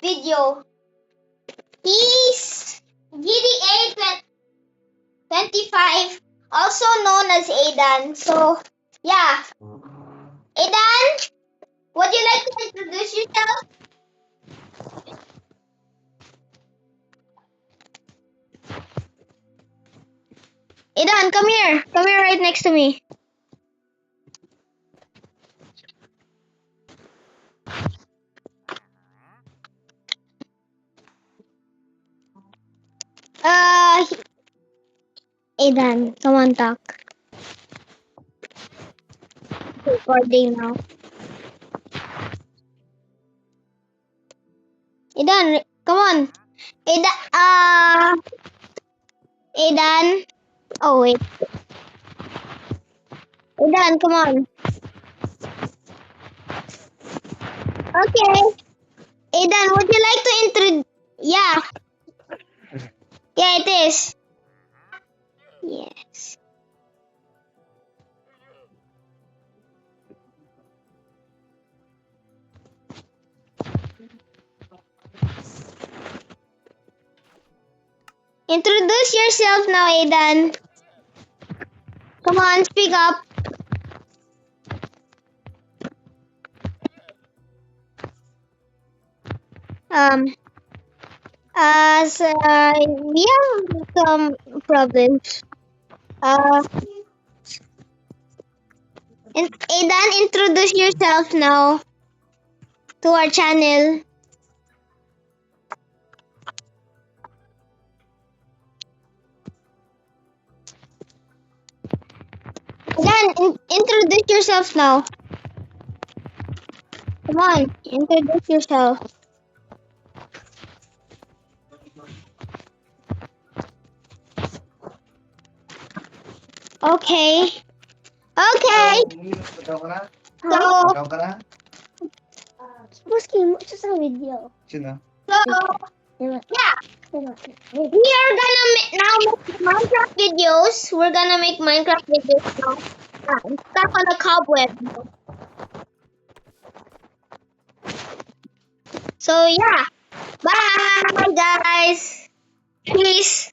video. He's GTA 25, also known as Aidan. So, yeah. Aidan, would you like to introduce yourself? Aidan, come here. Come here right next to me. Aidan, come on, talk. Recording now. Aidan, come on. Aidan. Oh, wait. Aidan, come on. Okay. Aidan, would you like to introduce? Yeah. Yeah, it is. Yes. Introduce yourself now, Aidan. Come on, speak up. We have some problems. Aidan, introduce yourself now to our channel. Aidan, introduce yourself now. Come on, introduce yourself. Okay. Okay. So, Muskim, what's sa video? Sino? So, yeah. We are gonna now make Minecraft videos. We're gonna make Minecraft videos now. I'm stuck on a cobweb. So, yeah. Bye, guys. Peace.